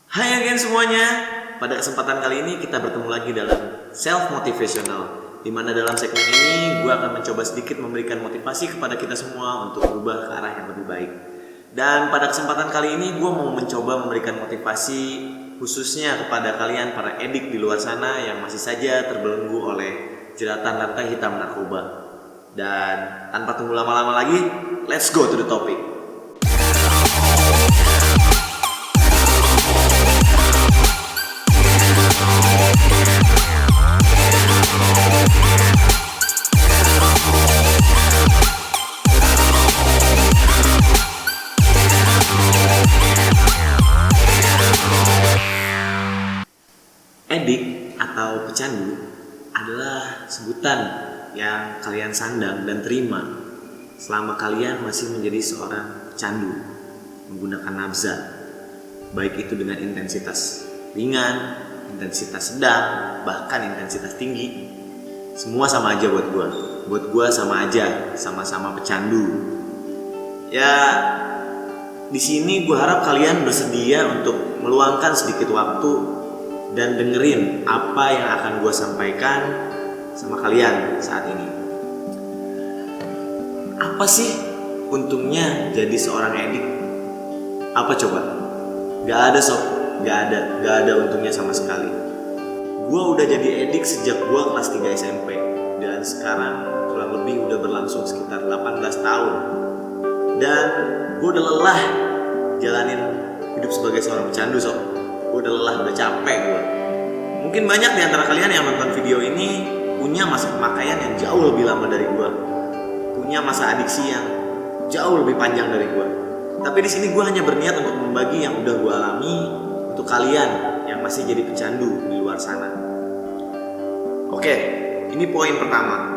Hai again semuanya. Pada kesempatan kali ini kita bertemu lagi dalam Self Motivational, di mana dalam segmen ini gue akan mencoba sedikit memberikan motivasi kepada kita semua untuk berubah ke arah yang lebih baik. Dan pada kesempatan kali ini gue mau mencoba memberikan motivasi khususnya kepada kalian para edik di luar sana yang masih saja terbelenggu oleh jeratan rantai hitam narkoba. Dan tanpa tunggu lama-lama lagi, let's go to the topic. Edik atau pecandu adalah sebutan yang kalian sandang dan terima selama kalian masih menjadi seorang pecandu menggunakan nafza, baik itu dengan intensitas ringan, intensitas sedang, bahkan intensitas tinggi. Semua sama aja buat gua sama aja, sama-sama pecandu. Ya, di sini gua harap kalian bersedia untuk meluangkan sedikit waktu dan dengerin apa yang akan gue sampaikan sama kalian saat ini. Apa sih untungnya jadi seorang edik? Apa coba? Gak ada sob, gak ada untungnya sama sekali. Gue udah jadi edik sejak gue kelas 3 SMP, dan sekarang kurang lebih udah berlangsung sekitar 18 tahun. Dan gue udah lelah jalanin hidup sebagai seorang pecandu sob. Gue udah lelah, udah capek gue. Mungkin banyak di antara kalian yang nonton video ini punya masa pemakaian yang jauh lebih lama dari gue, punya masa adiksi yang jauh lebih panjang dari gue. Tapi di sini gue hanya berniat untuk membagi yang udah gue alami untuk kalian yang masih jadi pecandu di luar sana. Oke, ini poin pertama.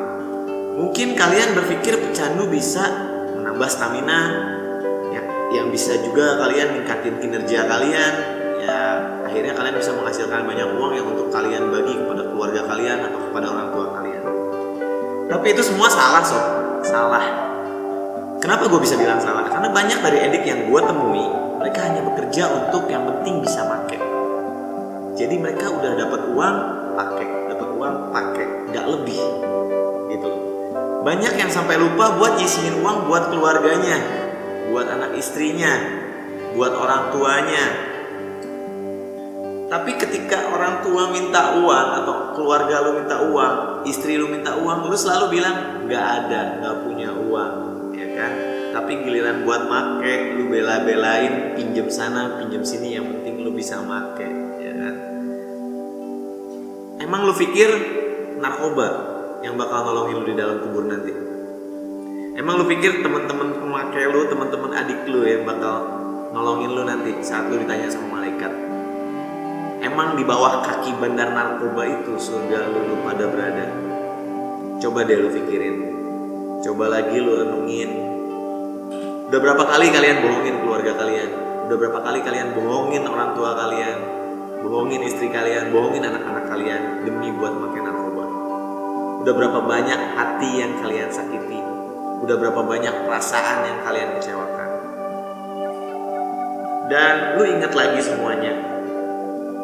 Mungkin kalian berpikir pecandu bisa menambah stamina, yang bisa juga kalian ningkatin kinerja kalian. Ya, akhirnya kalian bisa menghasilkan banyak uang yang untuk kalian bagi kepada keluarga kalian atau kepada orang tua kalian. Tapi itu semua salah sob, salah. Kenapa gue bisa bilang salah? Karena banyak dari edik yang gue temui, mereka hanya bekerja untuk yang penting bisa pakai. Jadi mereka udah dapat uang, pakai, nggak lebih, gitu. Banyak yang sampai lupa buat nyisihin uang buat keluarganya, buat anak istrinya, buat orang tuanya. Tapi ketika orang tua minta uang atau keluarga lu minta uang, istri lu minta uang, lu selalu bilang gak punya uang, ya kan? Tapi giliran buat make, lu bela-belain pinjem sana, pinjem sini, yang penting lu bisa make, ya kan? Emang lu pikir narkoba yang bakal nolongin lu di dalam kubur nanti? Emang lu pikir teman-teman pemakai lu, teman-teman adik lu yang bakal nolongin lu nanti saat lu ditanya sama malaikat? Emang di bawah kaki bandar narkoba itu surga lu pada berada? Coba deh lu pikirin. Coba lagi lu renungin. Udah berapa kali kalian bohongin keluarga kalian? Udah berapa kali kalian bohongin orang tua kalian? Bohongin istri kalian, bohongin anak-anak kalian demi buat makan narkoba? Udah berapa banyak hati yang kalian sakiti? Udah berapa banyak perasaan yang kalian kecewakan? Dan lu ingat lagi semuanya.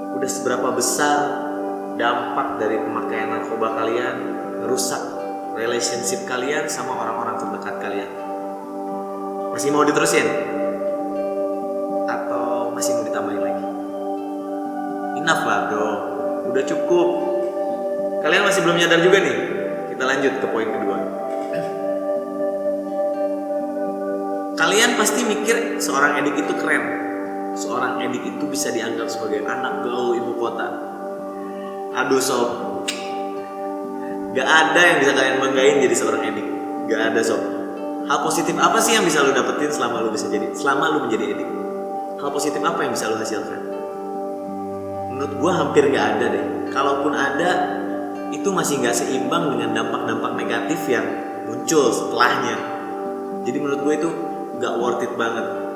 Udah seberapa besar dampak dari pemakaian narkoba kalian merusak relationship kalian sama orang-orang terdekat kalian? Masih mau diterusin? Atau masih mau ditambahin lagi? Enough lah bro, udah cukup. Kalian masih belum nyadar juga nih? Kita lanjut ke poin kedua. Kalian pasti mikir seorang edik itu keren. Seorang edik itu bisa dianggap sebagai anak gaul ibu kota. Aduh sob, gak ada yang bisa kalian banggain jadi seorang edik. Gak ada sob. Hal positif apa sih yang bisa lu dapetin selama lu menjadi edik? Hal positif apa yang bisa lu hasilkan? Menurut gua hampir gak ada deh. Kalaupun ada, itu masih gak seimbang dengan dampak-dampak negatif yang muncul setelahnya. Jadi menurut gua itu gak worth it banget.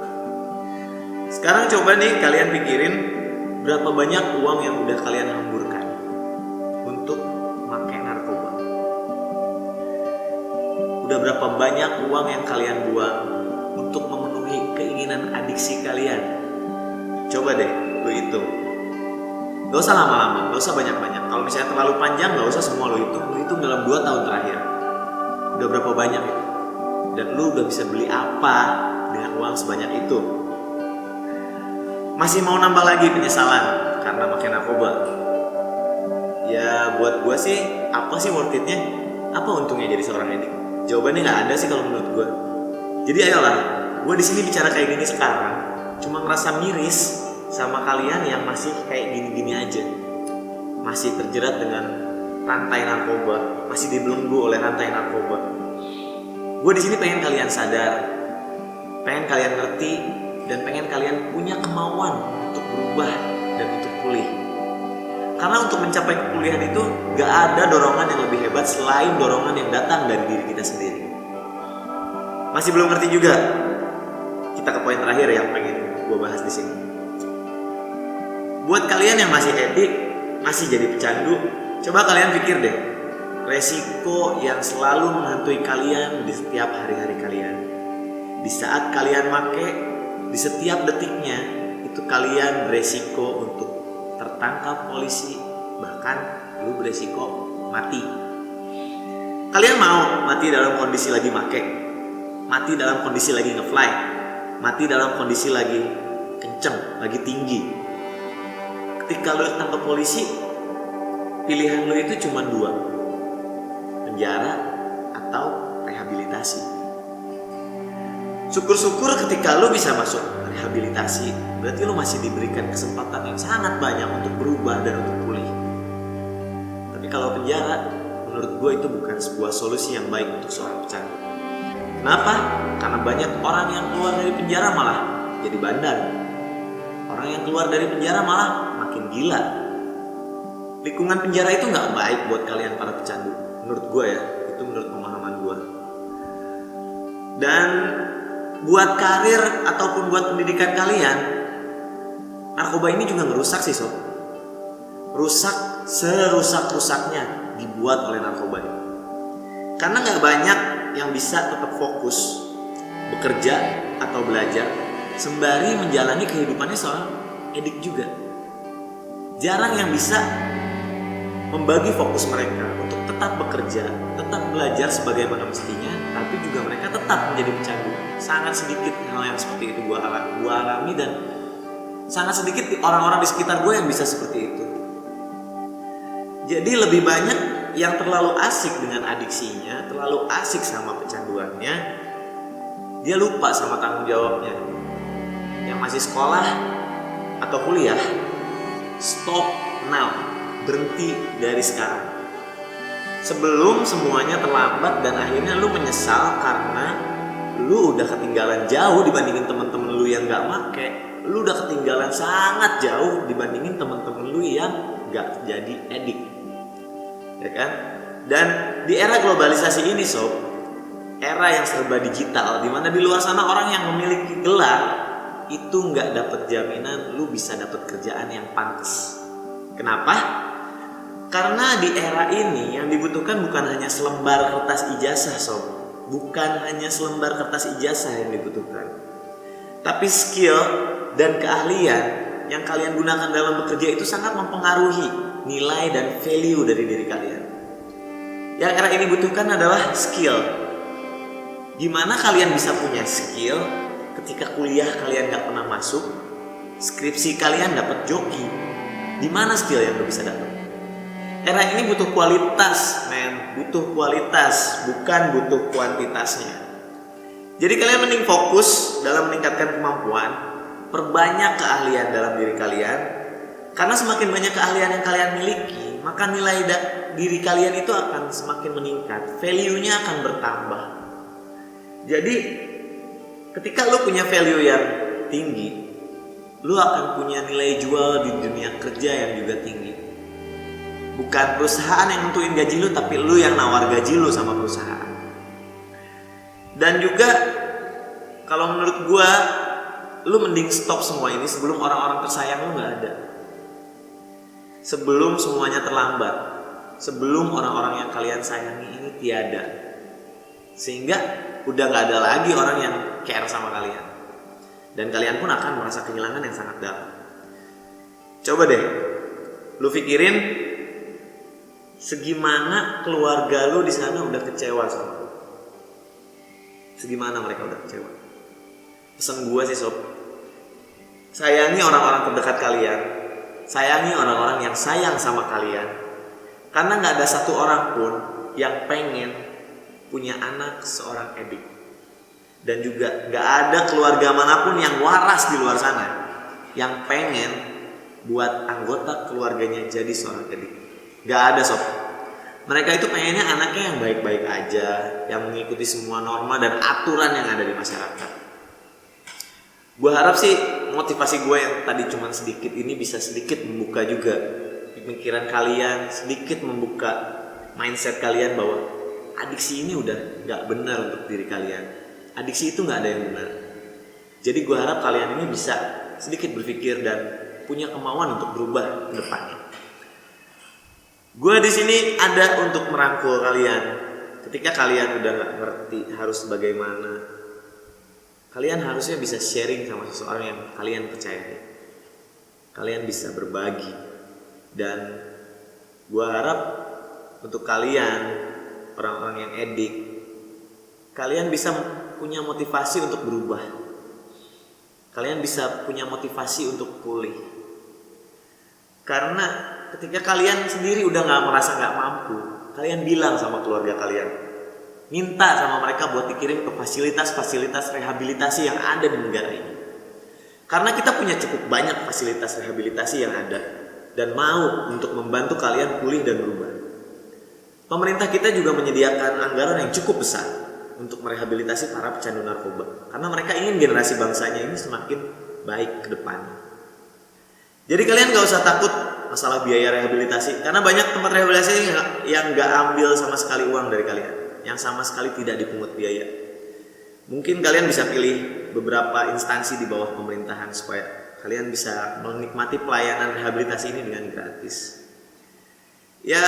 Sekarang coba nih kalian pikirin berapa banyak uang yang udah kalian hamburkan untuk pakai narkoba. Udah berapa banyak uang yang kalian buang untuk memenuhi keinginan adiksi kalian. Coba deh lu lu hitung. Gak usah lama-lama, gak usah banyak-banyak. Kalau misalnya terlalu panjang, gak usah semua lu hitung dalam 2 tahun terakhir. Udah berapa banyak itu? Dan lu udah bisa beli apa dengan uang sebanyak itu? Masih mau nambah lagi penyesalan karena makin narkoba? Ya buat gua sih, apa sih worth it-nya? Apa untungnya jadi seorang edik? Jawabannya nggak ada sih kalau menurut gua. Jadi ayolah, gua di sini bicara kayak gini sekarang, cuma ngerasa miris sama kalian yang masih kayak gini-gini aja, masih terjerat dengan rantai narkoba, masih dibelenggu oleh rantai narkoba. Gue di sini pengen kalian sadar, pengen kalian ngerti, dan pengen kalian punya kemauan untuk berubah dan untuk pulih. Karena untuk mencapai kepulihan itu gak ada dorongan yang lebih hebat selain dorongan yang datang dari diri kita sendiri. Masih belum ngerti juga? Kita ke poin terakhir yang pengen gue bahas di sini. Buat kalian yang masih edik, masih jadi pecandu, coba kalian pikir deh, resiko yang selalu menghantui kalian di setiap hari-hari kalian. Di saat kalian make, di setiap detiknya, itu kalian beresiko untuk tertangkap polisi, bahkan lu beresiko mati. Kalian mau mati dalam kondisi lagi make, mati dalam kondisi lagi nge-fly, mati dalam kondisi lagi kenceng, lagi tinggi. Ketika lu ditangkap polisi, pilihan lu itu cuma 2, penjara atau rehabilitasi. Syukur-syukur ketika lu bisa masuk rehabilitasi, berarti lu masih diberikan kesempatan yang sangat banyak untuk berubah dan untuk pulih. Tapi kalau penjara, menurut gue itu bukan sebuah solusi yang baik untuk seorang pecandu. Kenapa? Karena banyak orang yang keluar dari penjara malah jadi bandar. Orang yang keluar dari penjara malah makin gila. Lingkungan penjara itu gak baik buat kalian para pecandu. Menurut gue ya, itu menurut pemahaman gue. Dan buat karir ataupun buat pendidikan kalian, narkoba ini juga ngerusak sih sob. Rusak serusak-rusaknya dibuat oleh narkoba ini. Karena gak banyak yang bisa tetap fokus bekerja atau belajar sembari menjalani kehidupannya seorang edik juga. Jarang yang bisa membagi fokus mereka untuk tetap bekerja, tetap belajar sebagaimana mestinya, tapi juga mereka tetap menjadi pecandu. Sangat sedikit hal yang seperti itu gua alami, dan sangat sedikit orang-orang di sekitar gue yang bisa seperti itu. Jadi lebih banyak yang terlalu asik dengan adiksinya, terlalu asik sama kecanduannya, dia lupa sama tanggung jawabnya. Yang masih sekolah atau kuliah, stop now, berhenti dari sekarang. Sebelum semuanya terlambat dan akhirnya lu menyesal karena lu udah ketinggalan jauh dibandingin teman-teman lu yang gak make. Lu udah ketinggalan sangat jauh dibandingin teman-teman lu yang gak jadi edik, ya kan? Dan di era globalisasi ini sob, era yang serba digital, dimana di luar sana orang yang memiliki gelar itu nggak dapat jaminan lu bisa dapat kerjaan yang pantas. Kenapa? Karena di era ini yang dibutuhkan bukan hanya selembar kertas ijazah sob, bukan hanya selembar kertas ijazah yang dibutuhkan, tapi skill dan keahlian yang kalian gunakan dalam bekerja itu sangat mempengaruhi nilai dan value dari diri kalian. Yang era ini butuhkan adalah skill. Gimana kalian bisa punya skill ketika kuliah kalian gak pernah masuk, skripsi kalian dapat joki? Di mana skill yang lo bisa dapat? Era ini butuh kualitas, men, butuh kualitas, bukan butuh kuantitasnya. Jadi kalian mending fokus dalam meningkatkan kemampuan, perbanyak keahlian dalam diri kalian, karena semakin banyak keahlian yang kalian miliki, maka nilai diri kalian itu akan semakin meningkat, value-nya akan bertambah. Jadi ketika lu punya value yang tinggi, lu akan punya nilai jual di dunia kerja yang juga tinggi. Bukan perusahaan yang nentuin gaji lu, tapi lu yang nawar gaji lu sama perusahaan. Dan juga kalau menurut gua, lu mending stop semua ini sebelum orang-orang tersayang lu gak ada. Sebelum semuanya terlambat, sebelum orang-orang yang kalian sayangi ini tiada, sehingga udah gak ada lagi orang yang care sama kalian, dan kalian pun akan merasa kehilangan yang sangat dalam. Coba deh, lu pikirin segimana keluarga lu di sana udah kecewa sama lu. Segimana mereka udah kecewa. Pesan gua sih sob, sayangi orang-orang terdekat kalian, sayangi orang-orang yang sayang sama kalian, karena nggak ada satu orang pun yang pengen punya anak seorang edik, dan juga nggak ada keluarga manapun yang waras di luar sana yang pengen buat anggota keluarganya jadi seorang edik. Nggak ada sob. Mereka itu pengennya anaknya yang baik-baik aja, yang mengikuti semua norma dan aturan yang ada di masyarakat. Gue harap sih motivasi gue yang tadi cuma sedikit ini bisa sedikit membuka juga pemikiran kalian, sedikit membuka mindset kalian bahwa adiksi ini udah gak benar untuk diri kalian. Adiksi itu gak ada yang benar. Jadi gue harap kalian ini bisa sedikit berpikir dan punya kemauan untuk berubah ke depannya. Gue di sini ada untuk merangkul kalian. Ketika kalian udah gak ngerti harus bagaimana, kalian harusnya bisa sharing sama seseorang yang kalian percayai. Kalian bisa berbagi. Dan gue harap untuk kalian, orang-orang yang edik, kalian bisa punya motivasi untuk berubah. Kalian bisa punya motivasi untuk pulih. Karena ketika kalian sendiri udah merasa gak mampu, kalian bilang sama keluarga kalian, minta sama mereka buat dikirim ke fasilitas-fasilitas rehabilitasi yang ada di negara ini. Karena kita punya cukup banyak fasilitas rehabilitasi yang ada dan mau untuk membantu kalian pulih dan berubah. Pemerintah kita juga menyediakan anggaran yang cukup besar untuk merehabilitasi para pecandu narkoba. Karena mereka ingin generasi bangsanya ini semakin baik ke depannya. Jadi kalian gak usah takut masalah biaya rehabilitasi. Karena banyak tempat rehabilitasi yang gak ambil sama sekali uang dari kalian, yang sama sekali tidak dipungut biaya. Mungkin kalian bisa pilih beberapa instansi di bawah pemerintahan supaya kalian bisa menikmati pelayanan rehabilitasi ini dengan gratis. Ya,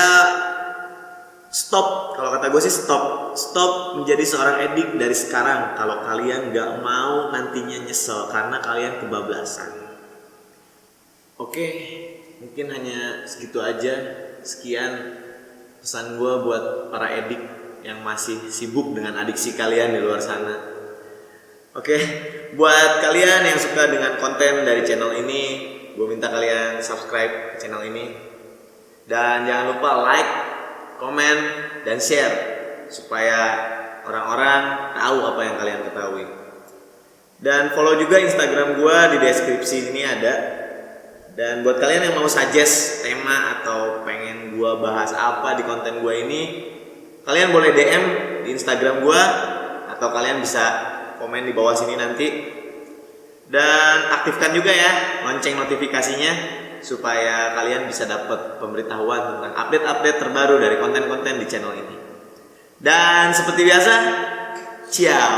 stop. Kalau kata gue sih stop menjadi seorang edik dari sekarang. Kalau kalian gak mau nantinya nyesel karena kalian kebablasan. Oke, mungkin hanya segitu aja. Sekian pesan gue buat para edik yang masih sibuk dengan adiksi kalian di luar sana. Oke, buat kalian yang suka dengan konten dari channel ini, gue minta kalian subscribe channel ini. Dan jangan lupa like, komen, dan share supaya orang-orang tahu apa yang kalian ketahui. Dan follow juga Instagram gue, di deskripsi ini ada. Dan buat kalian yang mau suggest tema atau pengen gue bahas apa di konten gue ini, kalian boleh DM di Instagram gue, atau kalian bisa komen di bawah sini nanti. Dan aktifkan juga ya lonceng notifikasinya supaya kalian bisa dapat pemberitahuan tentang update-update terbaru dari konten-konten di channel ini. Dan seperti biasa, ciao.